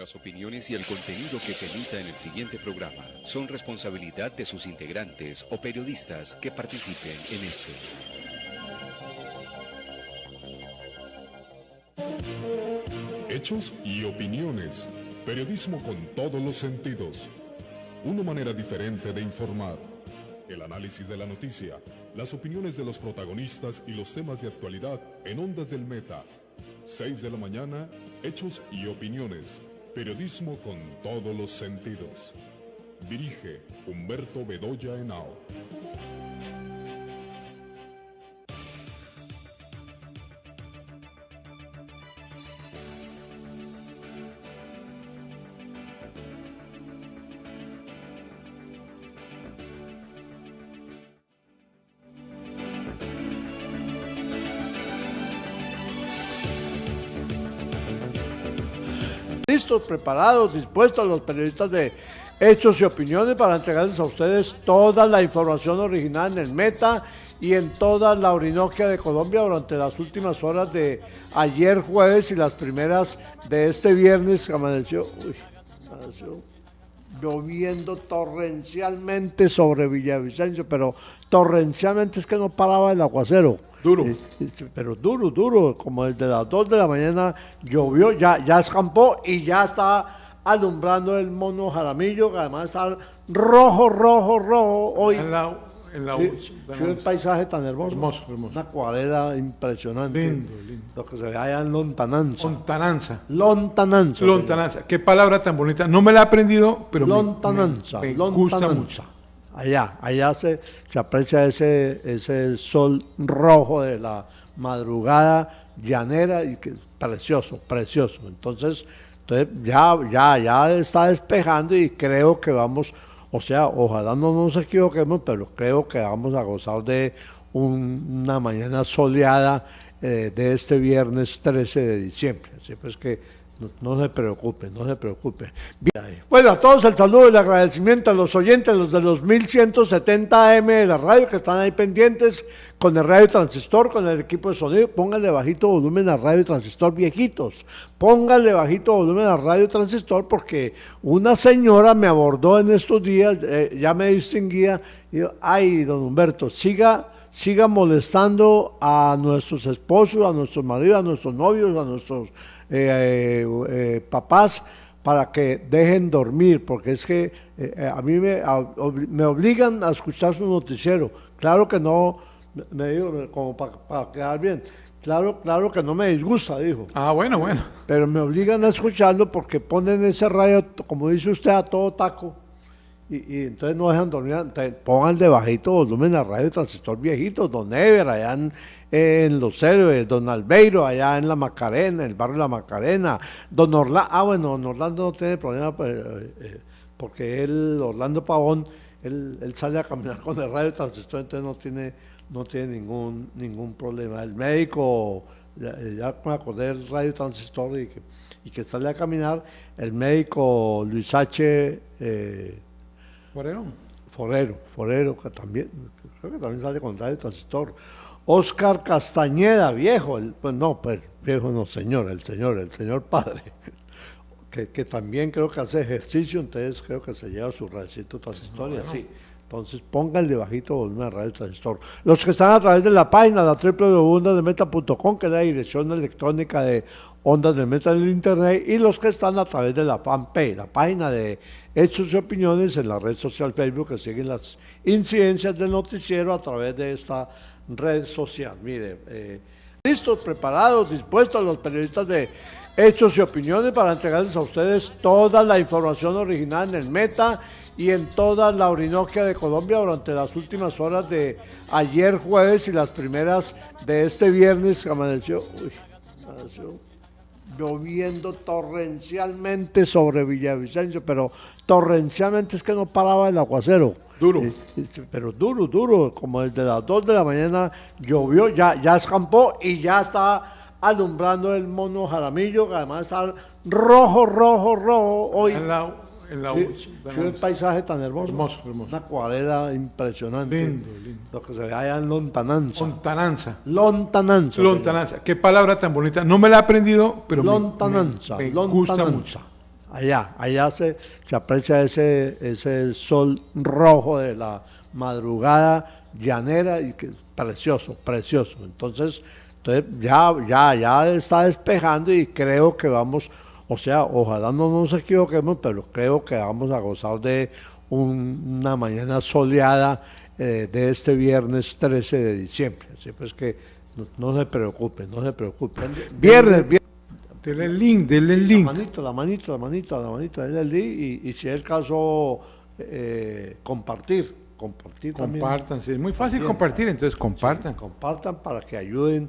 Las opiniones y el contenido que se emita en el siguiente programa son responsabilidad de sus integrantes o periodistas que participen en este. Hechos y opiniones. Periodismo con todos los sentidos. Una manera diferente de informar. El análisis de la noticia, las opiniones de los protagonistas y los temas de actualidad en Ondas del Meta. 6 de la mañana, Hechos y opiniones. Periodismo con todos los sentidos. Dirige Humberto Bedoya Henao. Listos, preparados, dispuestos los periodistas de Hechos y Opiniones para entregarles a ustedes toda la información original en el Meta y en toda la Orinoquia de Colombia durante las últimas horas de ayer jueves y las primeras de este viernes que amaneció lloviendo torrencialmente sobre Villavicencio, pero torrencialmente es que no paraba el aguacero. Duro. Pero duro, como desde las 2 de la mañana llovió, ya escampó y ya está alumbrando el Mono Jaramillo, que además está rojo hoy. Sí, el paisaje tan hermoso. Hermoso. Una acuarela impresionante. Lindo. Lo que se ve allá en Lontananza. Lontananza. Qué palabra tan bonita. No me la he aprendido, pero me gusta mucho. Allá se aprecia ese sol rojo de la madrugada llanera y que es precioso. Entonces ya está despejando y creo que vamos, ojalá no nos equivoquemos, pero creo que vamos a gozar de una mañana soleada de este viernes 13 de diciembre. Así pues que no se preocupen. Bien. Bueno, a todos el saludo y el agradecimiento a los oyentes, los de los 1170 AM de la radio que están ahí pendientes con el radio transistor, con el equipo de sonido. Pónganle bajito volumen al radio transistor, viejitos. Pónganle bajito volumen al radio transistor porque una señora me abordó en estos días, ya me distinguía, y dijo, ay, don Humberto, siga molestando a nuestros esposos, a nuestros maridos, a nuestros novios, a nuestros papás para que dejen dormir, porque es que a mí me obligan a escuchar su noticiero. Claro que no, me dijo, como para quedar bien, claro que no me disgusta, dijo. Bueno. Pero me obligan a escucharlo porque ponen ese radio, como dice usted, a todo taco. Y entonces no dejan dormir, entonces pongan de bajito volumen a radio transistor viejito, don Ever, allá en Los Héroes, don Albeiro, allá en La Macarena, el barrio La Macarena, don Orlando, don Orlando no tiene problema, porque Orlando Pavón, él sale a caminar con el radio transistor, entonces no tiene ningún problema. El médico, ya me acordé del radio transistor y que sale a caminar, el médico Luis H. Forero, que también, creo que también sale con radio transistor. Oscar Castañeda, viejo, viejo no, señor, el señor padre, que también creo que hace ejercicio, entonces creo que se lleva su radiocito transistor y así. Entonces pónganle bajito volumen a radio transistor. Los que están a través de la página, la www.ondasdelmeta.com, que es la dirección electrónica de Ondas del Meta en el internet, y los que están a través de la fanpage, la página de Hechos y Opiniones en la red social Facebook, que siguen las incidencias del noticiero a través de esta red social. Mire, listos, preparados, dispuestos los periodistas de Hechos y Opiniones para entregarles a ustedes toda la información original en el Meta y en toda la Orinoquia de Colombia durante las últimas horas de ayer jueves y las primeras de este viernes que amaneció lloviendo torrencialmente sobre Villavicencio, pero torrencialmente es que no paraba el aguacero. Pero duro, como desde las 2 de la mañana llovió, ya escampó y ya está alumbrando el Mono Jaramillo, que además está rojo hoy. El paisaje tan hermoso. Hermoso. Una acuarela impresionante. Lindo. Lo que se ve allá en Lontananza. Qué palabra tan bonita. No me la he aprendido, pero Lontananza. me gusta mucho. allá se aprecia ese sol rojo de la madrugada llanera y que es precioso, precioso. Entonces ya está despejando y creo que vamos, o sea, ojalá no nos equivoquemos, pero creo que vamos a gozar de una mañana soleada de este viernes 13 de diciembre. Así pues que no se preocupen, no se preocupen. Viernes. Denle el link, denle el link. La manito, denle el link y si es el caso, compartir también. Compartan, sí, es muy fácil compartir, entonces compartan. Sí, compartan para que ayuden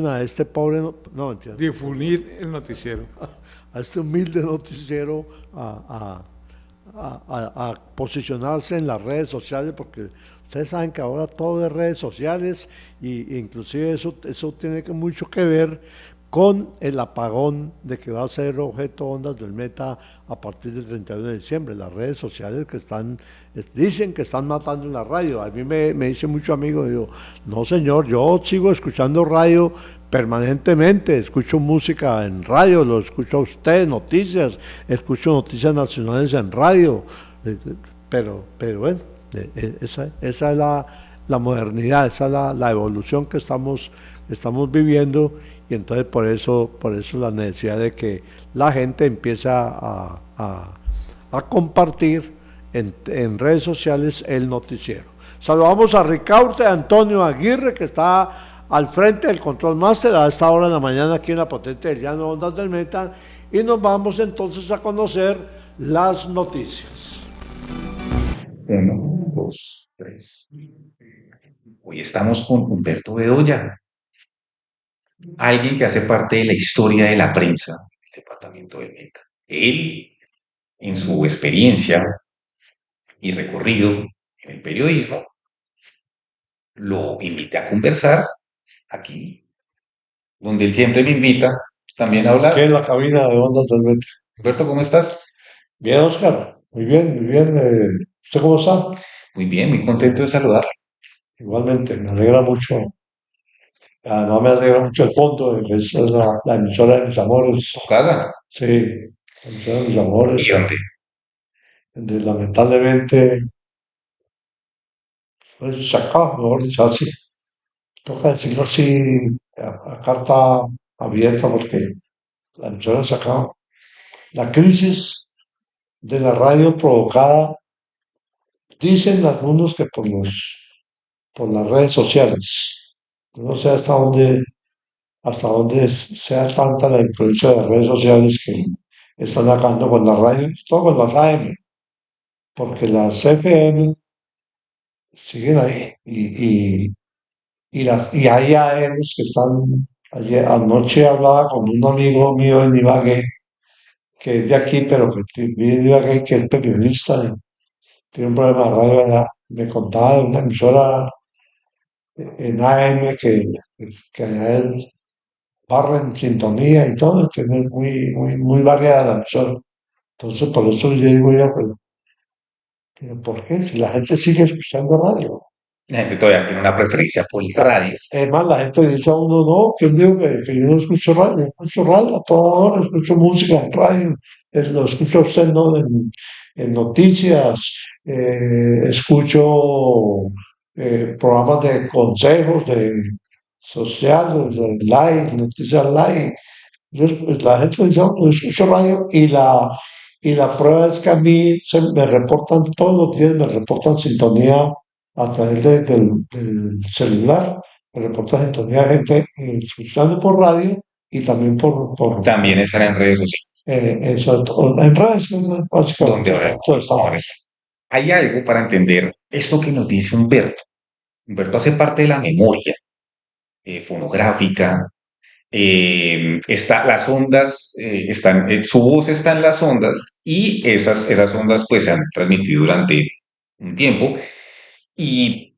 a este pobre, no, entiendo, Difundir el noticiero. a este humilde noticiero a posicionarse en las redes sociales, porque ustedes saben que ahora todo es redes sociales y inclusive eso tiene mucho que ver con el apagón de que va a ser objeto Ondas del Meta a partir del 31 de diciembre. Las redes sociales que dicen que están matando en la radio. A mí me dice mucho amigo, digo, no señor, yo sigo escuchando radio permanentemente, escucho música en radio, lo escucho a usted, noticias, escucho noticias nacionales en radio, pero bueno, esa es la modernidad, esa es la evolución que estamos viviendo. Y entonces por eso la necesidad de que la gente empiece a compartir en redes sociales el noticiero. Saludamos a Ricaurte Antonio Aguirre, que está al frente del Control Master a esta hora de la mañana aquí en la potente del Llano Ondas del Meta, y nos vamos entonces a conocer las noticias. 1, 2, 3. Hoy estamos con Humberto Bedoya, alguien que hace parte de la historia de la prensa del departamento del Meta. Él, en su experiencia y recorrido en el periodismo, lo invité a conversar aquí, donde él siempre me invita también a hablar. Aquí en la cabina de Ondas del Meta. Humberto, ¿cómo estás? Bien, Oscar. Muy bien, muy bien. ¿Usted cómo está? Muy bien, muy contento de saludarlo. Igualmente, me alegra mucho. Además, me alegra mucho el fondo, que es la emisora de mis amores. ¿Tu casa? Sí, la emisora de mis amores. ¿Y dónde? Lamentablemente, pues se acaba, mejor dicho, así. Toca decirlo así, a carta abierta, porque la emisora se acaba. La crisis de la radio provocada, dicen algunos que por las redes sociales. No sé hasta dónde sea tanta la influencia de las redes sociales que están acabando con la radio, todo con las AM, porque las FM siguen ahí y hay AMs que están. Anoche hablaba con un amigo mío en Ibagué, que es de aquí, pero que vive en Ibagué, que es periodista y tiene un problema de radio allá. Me contaba de una emisora en AM que allá él barra en sintonía y todo, tiene muy variada la emisora. Entonces, por eso yo digo ya, pero ¿por qué? Si la gente sigue escuchando radio. La gente todavía tiene una preferencia por el radio. Además, la gente dice a uno, no, que yo digo que yo no escucho radio a toda hora, escucho música en radio, lo escucho a usted, ¿no? En noticias, escucho programas de consejos, de sociales, de live, noticias live. La gente dice, no, yo escucho radio y la prueba es que a mí me reportan todos los días, me reportan sintonía a través del celular, me reportan sintonía de gente escuchando por radio y también También están en redes sociales. en redes, básicamente. Donde ahora está. Hay algo para entender esto que nos dice Humberto. Humberto hace parte de la memoria fonográfica. Las ondas su voz está en las ondas y esas ondas pues se han transmitido durante un tiempo. Y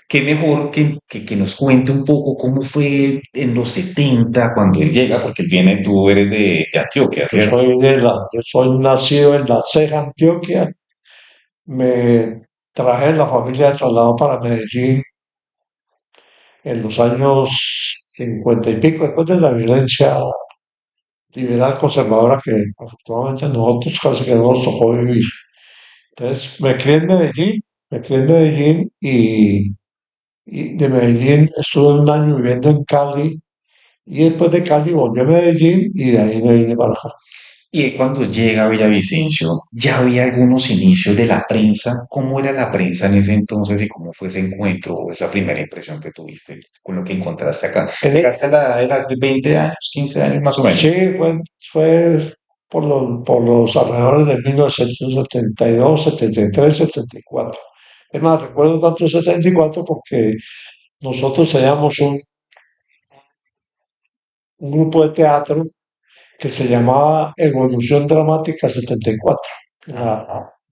qué mejor que nos cuente un poco cómo fue en los 70 cuando él llega, porque tú eres de Antioquia, Yo ¿cierto? yo soy nacido en La Ceja, Antioquia. Me traje en la familia de traslado para Medellín en los años 50 y pico, después de la violencia liberal conservadora que afortunadamente a nosotros casi que no nos tocó vivir. Entonces me crié en Medellín y de Medellín estuve un año viviendo en Cali y después de Cali volví a Medellín y de ahí me vine para acá. Y cuando llega a Villavicencio, ya había algunos inicios de la prensa. ¿Cómo era la prensa en ese entonces y cómo fue ese encuentro o esa primera impresión que tuviste con lo que encontraste acá? ¿Llegaste a la edad de 20 años, 15 años más o menos? Sí, fue por los alrededores de 1972, 73, 74. Es más, recuerdo tanto 74 porque nosotros teníamos un grupo de teatro que se llamaba Evolución Dramática 74.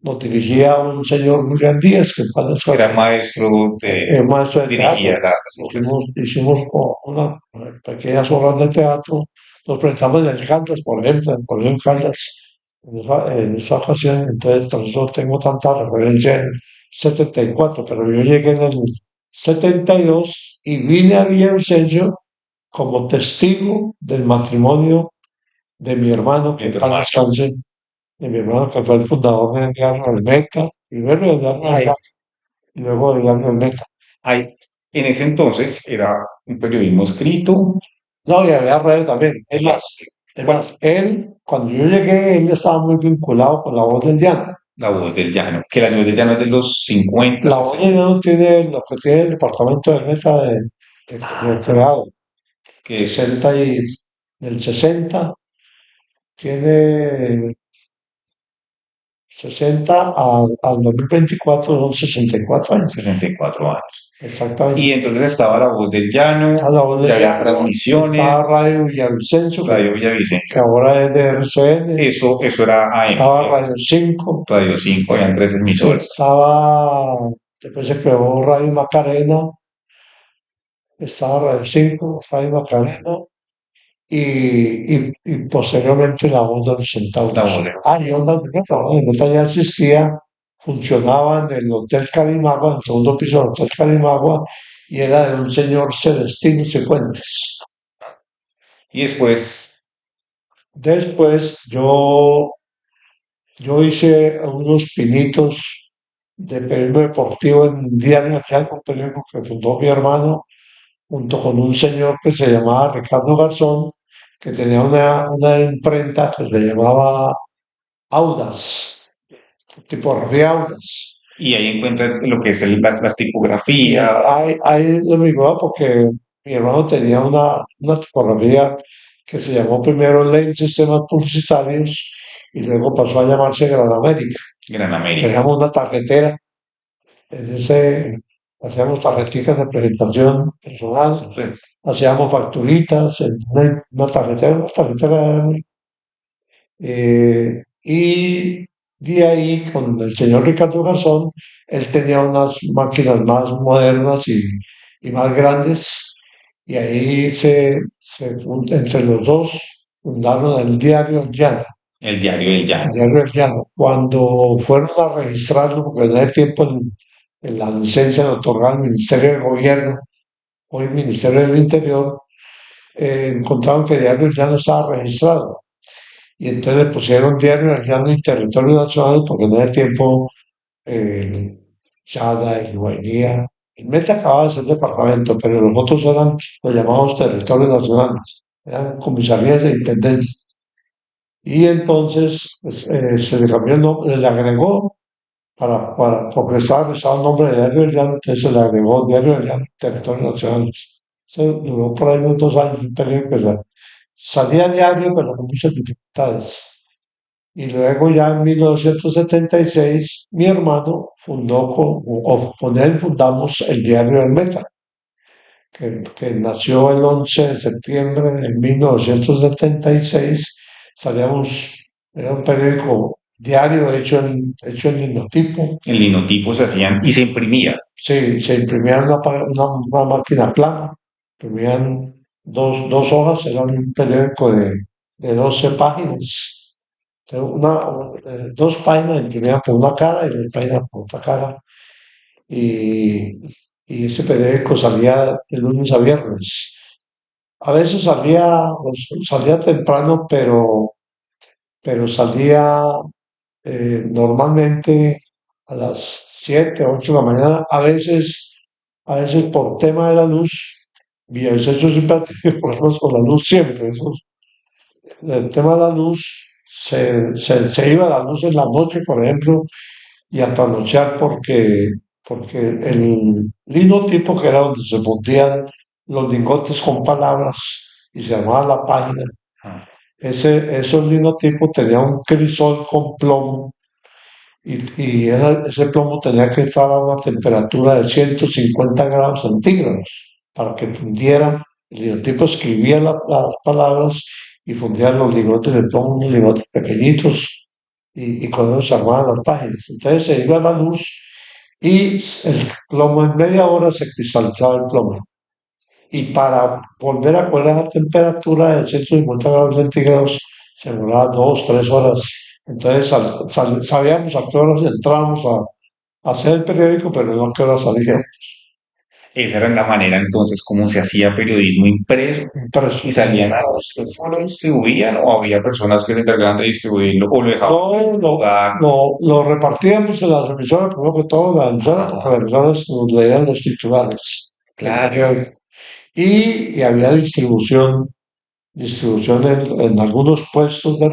Nos dirigía un señor Julián Díaz, que en paz Era descanse, maestro de, maestro de teatro. dirigía las obras. Hicimos una pequeñas obras de teatro. Nos presentamos en el Caldas, por ejemplo, en el Colegio Caldas, en esa ocasión. Entonces, por eso tengo tanta referencia en 74, pero yo llegué en el 72 y vine a Villavicencio como testigo del matrimonio de mi hermano, que De en tu paz hermano. descanse, de mi hermano que fue el fundador del diario El Meta, primero del diario El Ay, Meta, y luego del diario El Meta. ay, en ese entonces era un periodismo escrito. No, y había redes también. Sí, Es más, él, cuando yo llegué, él estaba muy vinculado con La Voz del Llano. La Voz del Llano, que La Voz del Llano es de los 50, La Voz del 60, Llano tiene lo que tiene el departamento del Meta de creado. que es 60 y del 60 tiene 60 al 2024 son 64 años. 64 años. Y Exactamente. entonces estaba La Voz del Llano, A La Voz ya del había Llano, transmisiones, estaba Radio Villavicencio, Radio que Villavicencio. ahora es de RCN, Eso era AM, estaba ¿cierto? Radio 5, Radio 5, habían tres emisoras. estaba, después se creó Radio Macarena, estaba Radio 5, Radio Macarena y posteriormente La Voz de los La Voz Centauros. del Y Onda Violeta, Onda Violeta ya existía, funcionaba en el Hotel Carimagua, en el segundo piso del Hotel Carimagua, y era de un señor Celestino Cifuentes. Y después, Después yo hice unos pinitos de periodismo deportivo en Diario Nacional, un periódico que fundó mi hermano, junto con un señor que se llamaba Ricardo Garzón, que tenía una imprenta que se llamaba Audas, tipografía Audas. y ahí encuentras lo que es las Y tipografías, ahí lo miraba porque mi hermano tenía una tipografía que se llamó primero Ley Sistemas Publicitarios y luego pasó a llamarse Gran América. Gran América. Teníamos una tarjetera, en ese hacíamos tarjeticas de presentación personal, hacíamos facturitas, en una tarjetera, y de ahí con el señor Ricardo Garzón, él tenía unas máquinas más modernas y más grandes, y ahí entre los dos fundaron el diario El Llano. El Diario del El Llano. diario El Llano. Cuando fueron a registrarlo, porque en ese tiempo en la licencia le otorgaba el Ministerio de Gobierno, hoy Ministerio del Interior, encontraron que Diario El Llano estaba registrado. Y entonces le pusieron Diario El Llano y Territorio Nacional, porque en ese tiempo eh, Chada y Guainía, el Meta acababa de ser departamento, pero los otros eran los llamados territorios nacionales, eran comisarías de intendencia. Y entonces pues, se le cambió el nombre, le agregó porque estaba registrado el nombre de Diario del Llano, entonces se le agregó Diario del Llano, Territorio Nacional. Se duró por ahí unos 2 años, un periodo que salía diario, pero con muchas dificultades. Y luego ya en 1976 mi hermano fundó con él fundamos el Diario del Meta, que nació el 11 de septiembre de 1976. Salíamos, era un periódico diario hecho en linotipo. El linotipo se hacían y se imprimía. Se imprimía en una máquina plana, imprimían dos hojas, era un periódico de 12 páginas. Dos páginas imprimían por una cara y dos páginas por otra cara. Y, y ese periódico salía de lunes a viernes. a veces salía temprano, pero salía normalmente a las 7 8 de la mañana, a veces por tema de la luz, Villavicencio siempre ha tenido problemas con la luz, siempre. El tema de la luz, se iba la luz en la noche, por ejemplo, y a trasnochar porque el linotipo, que era donde se fundían los lingotes con palabras y se llamaba la página, esos linotipos tenían un crisol con plomo ese plomo tenía que estar a una temperatura de 150 grados centígrados para que fundiera. El linotipo escribía las palabras y fundían los lingotes de plomo, unos lingotes pequeñitos, y con eso se armaban las páginas. Entonces se iba la luz y el plomo en media hora se cristalizaba el plomo. Y para volver a coger la temperatura de 150 grados centígrados se demoraba 2, 3 horas. Entonces sabíamos a qué horas entrábamos a hacer el periódico, pero no a qué horas salíamos. Esa era la manera entonces como se hacía periodismo impreso Impreso. y salían a los que lo distribuían o había personas que se encargaban de distribuirlo o lo dejaban en No, un lugar. lo repartíamos en las emisoras, primero que todo, las emisoras, porque las emisoras nos leían los titulares del Claro. periódico. Y había distribución en algunos puestos de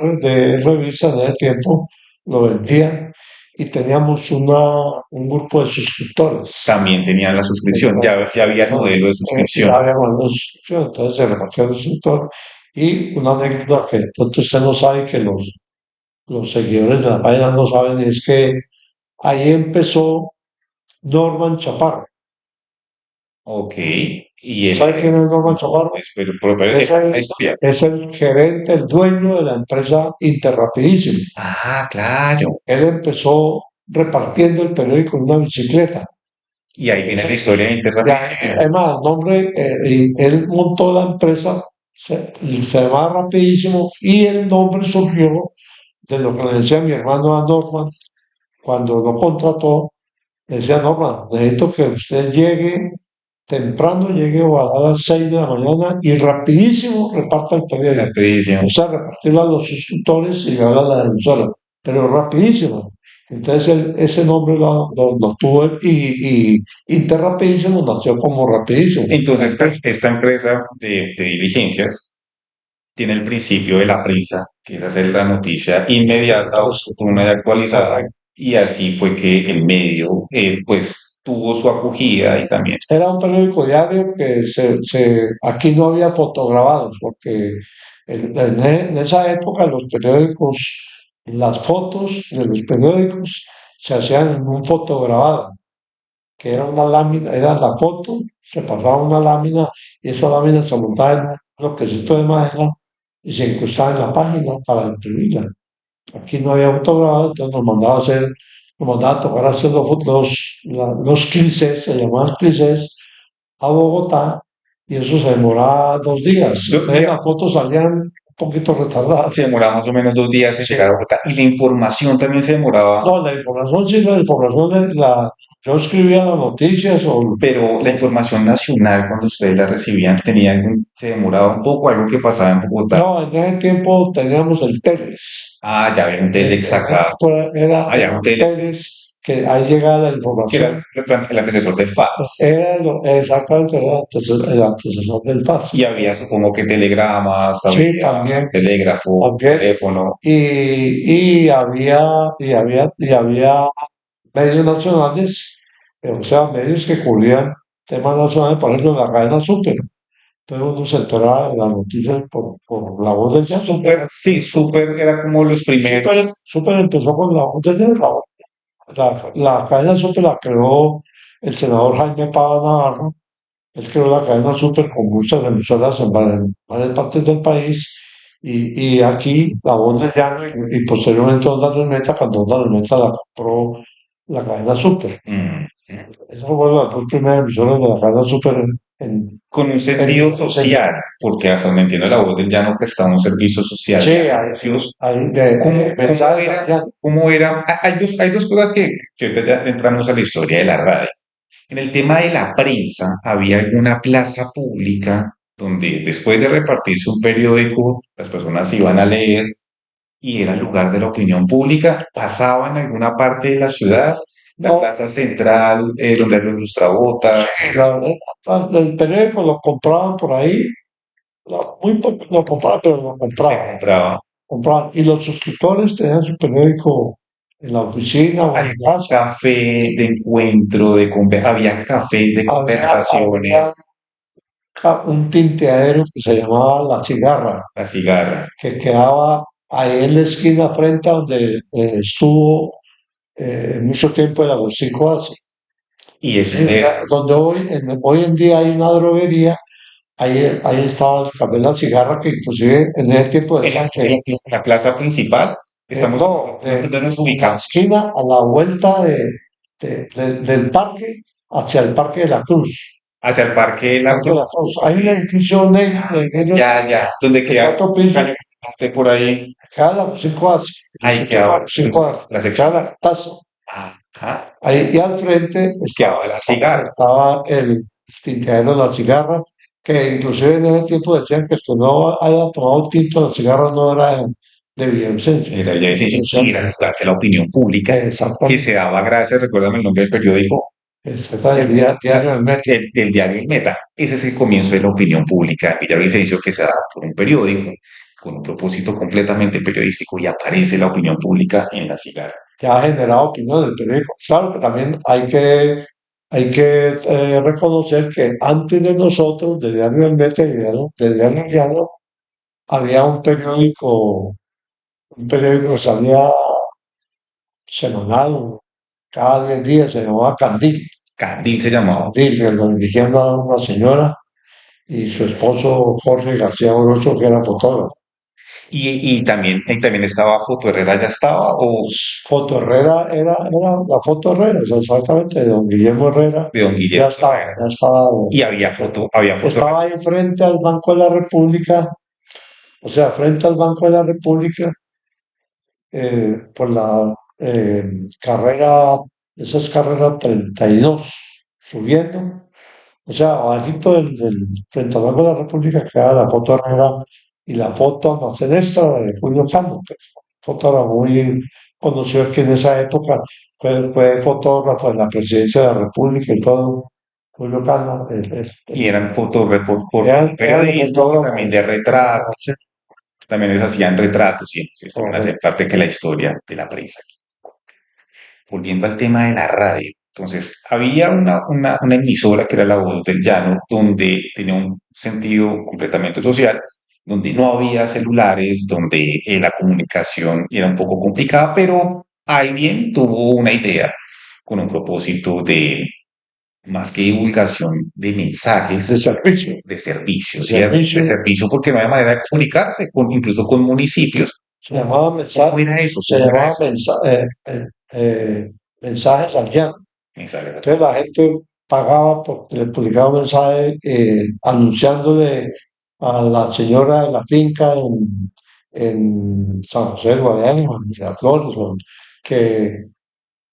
revistas de ese tiempo, lo vendían y teníamos un grupo de suscriptores. También tenían la suscripción, ya había el modelo de suscripción. Ya había una suscripción, entonces se repartía el suscriptor. Y una anécdota que pronto usted no sabe, que los seguidores de la página no saben, es que ahí empezó Norman Chaparro. Ok, y él, ¿Sabe quién es Norman Chaparro? pero Es es la el, historia. es el gerente, el dueño de la empresa Interrapidísimo. Ah, claro. Él empezó repartiendo el periódico en una bicicleta. Y ahí viene la historia de Interrapidísimo. Además, el nombre, y él montó la empresa, se llamaba Rapidísimo, y el nombre surgió de lo que le decía mi hermano a Norman cuando lo contrató. Le decía: Norman, necesito que usted llegue temprano, llegue a las 6 de la mañana y rapidísimo reparta el periódico. Rapidísimo. O sea, repartirlo a los suscriptores y a la emisora, pero rapidísimo. Entonces ese nombre lo tuvo él, y Interrapidísimo nació como Rapidísimo. Entonces esta empresa de diligencias tiene el principio de la prisa, que es hacer la noticia inmediata, oportuna y actualizada, y así fue que el medio pues tuvo su acogida y también. Era un periódico diario que aquí no había fotograbados, porque en esa época los periódicos, las fotos de los periódicos se hacían en un fotograbado, que era una lámina, era la foto, se pasaba una lámina y esa lámina se montaba en un bloquecito de madera y se incrustaba en la página para imprimirla. Aquí no había fotograbado, entonces nos mandaba a tocar hacer los clichés, se llamaban clichés, a Bogotá, y eso se demoraba 2 días. Entonces las fotos salían un poquito retardadas. Se demoraba más o menos 2 días en llegar a Bogotá y la información también se demoraba. No, la información sí, la información, yo escribía las noticias Pero la información nacional, cuando ustedes la recibían, se demoraba un poco algo que pasaba en Bogotá. No, en ese tiempo teníamos el Telex. Ah, ya ven un Telex acá. Era Ah, ya, un Telex, Telex, que ahí llegaba la que información. era el antecesor del fax. Exactamente, era el antecesor del fax. Y había, supongo que telegramas, Sí, había también, telégrafo, también. teléfono. Y había medios nacionales, o sea, medios que cubrían temas nacionales, por ejemplo, la cadena Super. Entonces uno se enteraba de las noticias por la voz del llano. Súper, sí, súper era como los primeros. Super empezó con la voz del llano. La cadena Super la creó el senador Jaime Pava Navarro. Él creó la cadena Super con muchas emisoras en varias partes del país. Y aquí la voz del llano, y posteriormente Onda del Meta, cuando Onda del Meta la compró la cadena Super. Mm, Esas fueron las dos primeras emisoras de la cadena Super con un sentido en- social, porque hasta donde entiendo la voz del llano prestaba un servicio social. Sí, Anuncios. hay ¿Cómo mensajes era? allá. ¿Cómo era? Hay dos cosas que ahorita ya entramos a la historia de la radio. En el tema de la prensa, había alguna plaza pública donde después de repartirse un periódico, las personas iban a leer y era el lugar de la opinión pública, pasaba en alguna parte de la ciudad, la No, plaza central, donde había los lustrabotas, el periódico lo compraban por ahí, muy poco lo compraban, pero lo se compraban, compraba. compraban. Y los suscriptores tenían su periódico en la oficina o en Había casa. café de encuentro, había café de Había conversaciones, un tinteadero que se llamaba La Cigarra, la cigarra. que quedaba ahí en la esquina frente a donde estuvo mucho tiempo el Agustín Coazzi. Y eso Donde hoy en día hay una droguería, ahí estaba el café La Cigarra, que inclusive en ese tiempo decían que en la plaza principal, estamos no, donde nos en la ubicamos, esquina a la vuelta del parque hacia el Parque de la Cruz. hacia el Parque de la Parque de Cruz. la Cruz. Hay un edificio negro Ya, ya, donde de queda 4 pisos, Calle Monte por ahí, queda la Agustín Coazzi, el ahí Instituto quedaba Agustín Coazzi, la queda sección. la taza. Ajá, Ahí, y al frente quedaba la cigarra. estaba el tinteadero de la cigarra, que inclusive en ese tiempo decían que el que no haya tomado tinto de la cigarra no era de Villavicencio. Era ya ese Decían, y era el lugar de la opinión pública que se exactamente, daba gracias, recuérdame el nombre del periódico, exactamente, el diario del Metro. del diario El Meta. Ese es el comienzo de la opinión pública. Villavicencio que se da por un periódico con un propósito completamente periodístico y aparece la opinión pública en la cigarra. Que ha generado opinión del periódico. Claro que también hay que reconocer que antes de nosotros, del diario del Metro y del diario El Llano, había un periódico que salía semanal, cada 10 días, se llamaba Candil. Candil se llamaba. Candil, que lo dirigía una señora y su esposo Jorge García Orocho, que era fotógrafo. Y también estaba Foto Herrera, ya estaba, o Foto Herrera era la Foto Herrera, o sea, exactamente, de don Guillermo Herrera, de don Guillermo Herrera. ya estaba. Y había foto Estaba ahí frente al Banco de la República, o sea, frente al Banco de la República, por la carrera, esa es carrera 32, subiendo. O sea, abajito frente al Banco de la República queda la foto Herrera y la foto almacenista de Julio Cano, que es un fotógrafo muy conocido aquí en esa época. Fue fotógrafo en la presidencia de la República y todo. Julio Cano, y eran fotos por era el periodismo, fotógrafo. también de retrato, también les hacían retratos y esto van a ser parte que la historia de la prensa. Volviendo al tema de la radio. Entonces, había una emisora que era La Voz del Llano, donde tenía un sentido completamente social, donde no había celulares, donde la comunicación era un poco complicada, pero alguien tuvo una idea con un propósito de, más que divulgación, de mensajes, De servicio. de servicio, De ¿cierto? servicio. De servicio porque no había manera de comunicarse, incluso con municipios. Se llamaba ¿Cómo era eso? se ¿Cómo era llamaba eso? mensajes al llano. Mensajes. Entonces la gente pagaba porque le publicaba un mensaje anunciándole a la señora de la finca en San José del Guadiana, o en Miraflores, que,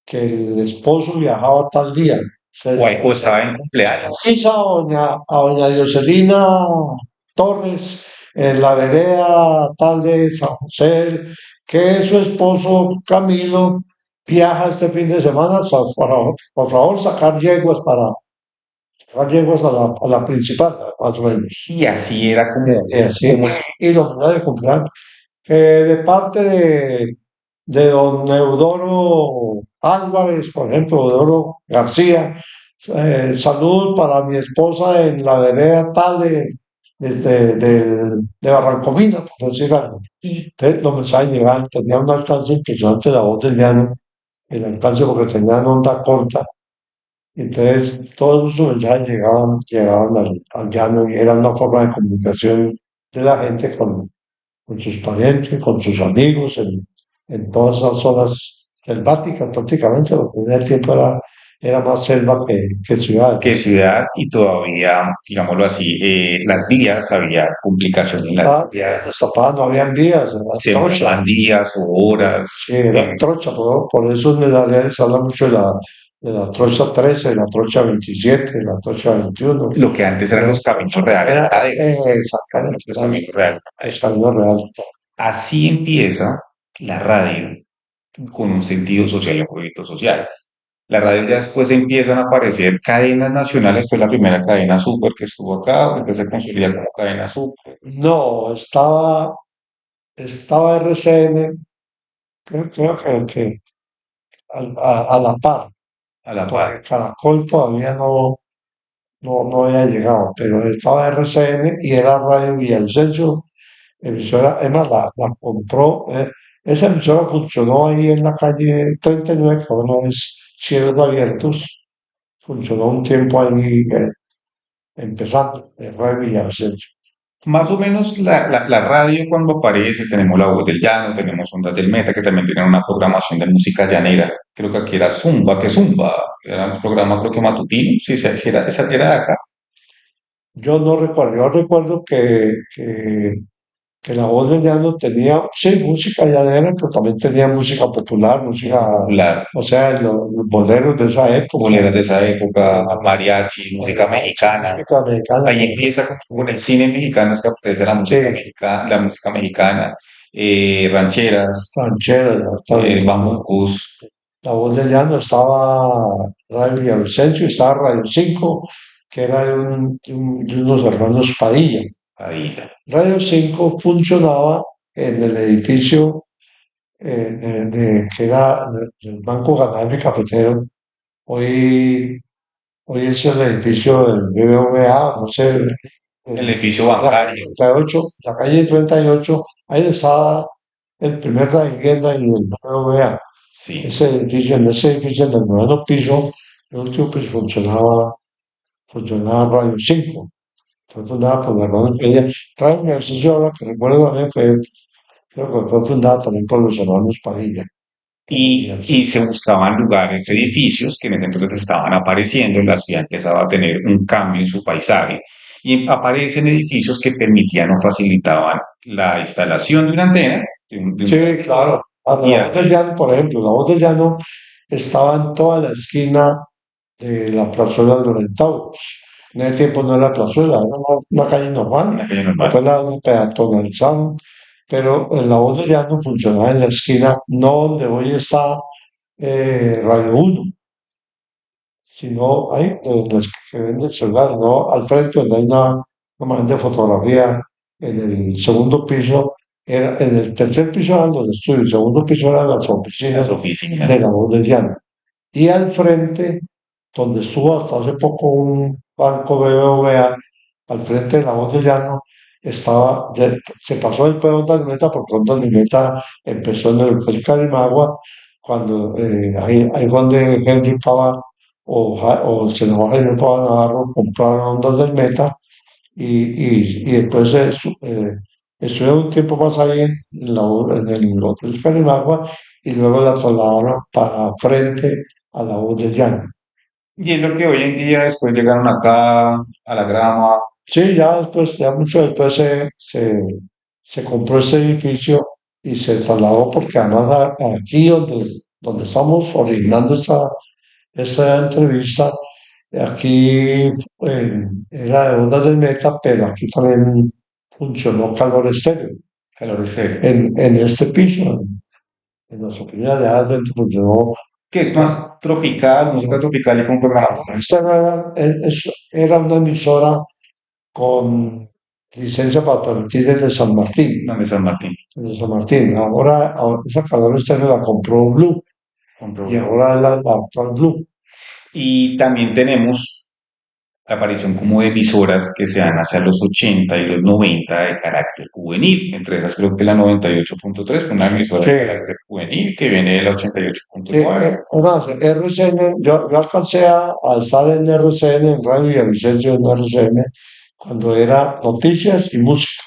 que el esposo viajaba tal día. O estaba en cumpleaños. Precisa a doña Dioselina Torres en la vereda tal de San José, que su esposo Camilo viaja este fin de semana, por favor, sacar yeguas a la principal, más o menos. Y así era Así, como y los mensajes de cumpleaños. De parte de don Eudoro Álvarez, por ejemplo, Eudoro García, salud para mi esposa en la vereda tal de Barrancomina, por decir algo. Y los mensajes llegaban, tenían un alcance impresionante la voz del llano, el alcance porque tenían onda corta. Entonces, todos esos mensajes llegaban al llano y era una forma de comunicación de la gente con sus parientes, con sus amigos, en todas esas zonas selváticas prácticamente, porque en el tiempo era más selva que ciudad. que ciudad y todavía, digámoslo así, las vías, había complicación en las vías, Destapadas no habían vías, era se trocha, demoraban días o horas. sí, era trocha, por eso en el área se habla mucho la trocha 13, de la trocha 27, de la trocha 21. Lo que antes eran los caminos reales, la radio, Exactamente, los caminos reales. los caminos reales. Así empieza la radio con un sentido social y un proyecto social. La radio ya después empiezan a aparecer cadenas nacionales, fue la primera cadena super que estuvo acá, después se consolida como cadena super, No, estaba RCN, creo que a la par, a la par. porque Caracol todavía no había llegado, pero estaba RCN y era Radio Villavicencio, emisora, es más, la compró, esa emisora funcionó ahí en la calle 39, que ahora es Cielos Abiertos, funcionó un tiempo ahí empezando, Radio Villavicencio. Más o menos la radio cuando aparece, tenemos La Voz del Llano, tenemos Ondas del Meta, que también tienen una programación de música llanera. Creo que aquí era Zumba, que Zumba, era un programa creo que matutino, sí, sí era, esa era de acá. Yo no recuerdo, yo recuerdo que la voz de llano tenía, sí, música llanera, pero también tenía música popular, música, La o sea, los boleros de esa época, boleras de esa época, mariachi, música mariachi, mexicana. música americana Ahí también. empieza con el cine mexicano, es que aparece Sí, la música mexicana, rancheras, rancheras, exactamente. bambucos, La voz de llano estaba Radio Villavicencio, estaba Radio 5, que era de unos hermanos Padilla. ahí. Radio 5 funcionaba en el edificio que era el Banco Ganario y Cafetero. Hoy, hoy es el edificio del BBVA, no sé, El edificio la bancario, 38, la calle 38, ahí estaba el primer de la vivienda y el BBVA. sí. Ese edificio, en ese edificio, en el noveno piso, el último piso funcionaba Radio 5. Fue fundada por los hermanos Padilla. Radio Universidad, ahora que recuerdo también, creo que fue fundada también por los hermanos Padilla. Y se buscaban lugares, edificios que en ese entonces estaban apareciendo, la ciudad empezaba a tener un cambio en su paisaje. Y aparecen edificios que permitían o facilitaban la instalación de una antena, de un Sí, claro. La y voz del llano, por ejemplo, la voz del llano estaba en toda la esquina de la plazuela de los Centauros. En ese tiempo no era plazuela, era una calle normal. una calle normal. Después la peatonalizaron, pero la voz del llano funcionaba en la esquina, no donde hoy está Radio 1, sino ahí, en las que vende el celular, no al frente donde hay una man de fotografía, en el segundo piso, en el tercer piso eran los estudios, el segundo piso eran las oficinas Las oficinas. de la voz del llano. Y al frente, donde estuvo hasta hace poco un banco BBVA, al frente de la voz del llano, se pasó el peón de Meta porque Ondas de Meta empezó en el juez Carimagua, cuando ahí fue donde Henry Pava o el senador Jaime Pava Navarro compraron Ondas del Meta y después estuvieron un tiempo más ahí en el Hotel Carimagua y luego la trasladaron para frente a la voz del llano. Y es lo que hoy en día después llegaron acá a la grama. Sí, ya después, ya mucho después se compró ese edificio y se trasladó porque además aquí donde estamos originando esta entrevista, aquí era de Ondas del Meta, pero aquí también funcionó Calor Estéreo. Calor Estéreo, En este piso, en las oficinas de adentro funcionó. que es más tropical, música tropical y con programación Esta era una emisora con licencia para transmitir desde San Martín. de San Martín. Desde San Martín. Ahora esa Calor Estéreo la compró Blue y Compró. ahora es la actual Blue. Y también tenemos la aparición como de emisoras que se dan hacia los 80 y los 90 de carácter juvenil. Entre esas creo que la 98.3 fue una emisora Sí, de carácter juvenil que viene de la sí, 88.9. además, RCN, yo alcancé a estar en RCN, en Radio Villavicencio en RCN, cuando era noticias y música.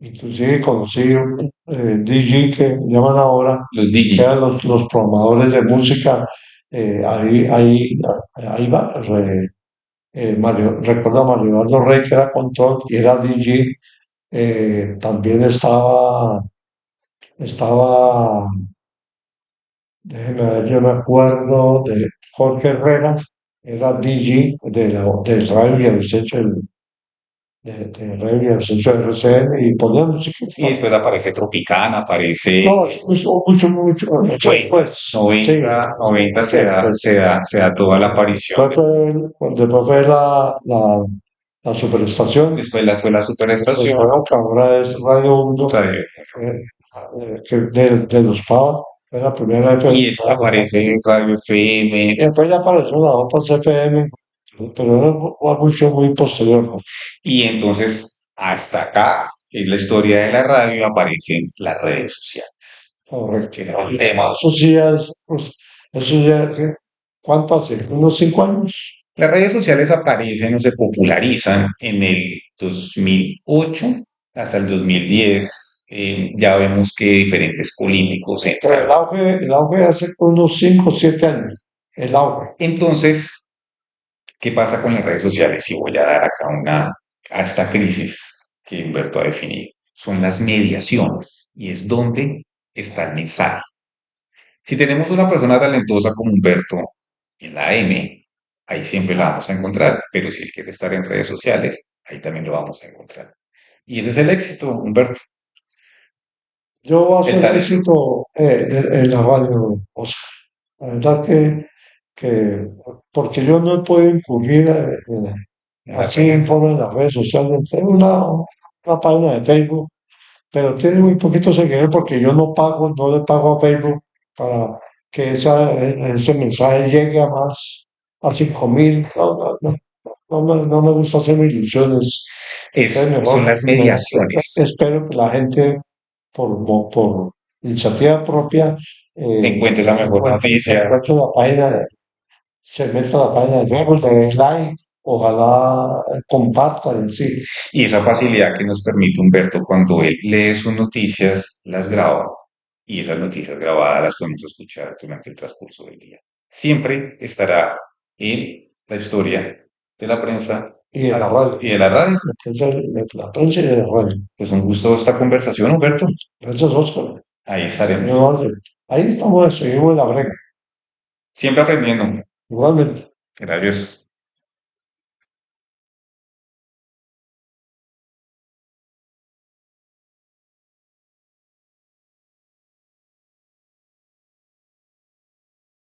Inclusive conocí DJ que llaman ahora, Los que DJ. eran los programadores de música. Ahí va. Recuerdo a Mario Eduardo Rey, que era control y era DJ. También estaba Déjeme ver, yo me acuerdo de Jorge Herrera, era DJ del Radio Villavicencio, de Radio Villavicencio RCN, y ponía música. Y después aparece Tropicana, aparece No, es mucho Noventa, después. Sí, 90 mucho después. se da toda la aparición. Después fue la superestación, Después la después superestación, fue la que ahora es Radio Uno, radio, de los PAV, fue la primera FM. y aparece Radio FM. Y después ya apareció la otra CFM, pero era mucho muy posterior, ¿no? Y entonces, hasta acá, es la historia de la radio, aparecen las redes sociales, Correcto. que era un tema. Eso sí pues, eso ya, ¿cuánto hace? ¿Unos 5 años? Las redes sociales aparecen o se popularizan en el 2008 hasta el 2010. Ya vemos que diferentes políticos Pero entran. el auge hace unos 5 o 7 años. El auge. Entonces, ¿qué pasa con las redes sociales? Y voy a dar acá a esta crisis que Humberto ha definido. Son las mediaciones y es donde está el mensaje. Si tenemos una persona talentosa como Humberto en la M, ahí siempre la vamos a encontrar, pero si él quiere estar en redes sociales, ahí también lo vamos a encontrar. Y ese es el éxito, Humberto, Yo voy a el hacer talento. éxito en la radio, Oscar. La verdad que porque yo no puedo incurrir En la así en prensa. forma en las redes sociales. Tengo una página de Facebook, pero tiene muy poquito seguidores porque yo no le pago a Facebook para que ese mensaje llegue a más, a 5.000. No me gusta hacerme ilusiones. Entonces Son mejor las mediaciones. espero que la gente por iniciativa propia Encuentres la mejor noticia. encuentre la página, se meta a la página de Facebook, le dé like, ojalá compartan, sí. Y esa facilidad que nos permite Humberto cuando él lee sus noticias, las graba y esas noticias grabadas las podemos escuchar durante el transcurso del día. Siempre estará en la historia de la prensa Y de la radio. y de la radio. La prensa y de la radio. Pues un gusto esta conversación, Humberto. Gracias, Oscar. Ahí estaremos. Ahí estamos, seguimos en la brega. Siempre aprendiendo. Igualmente. Gracias.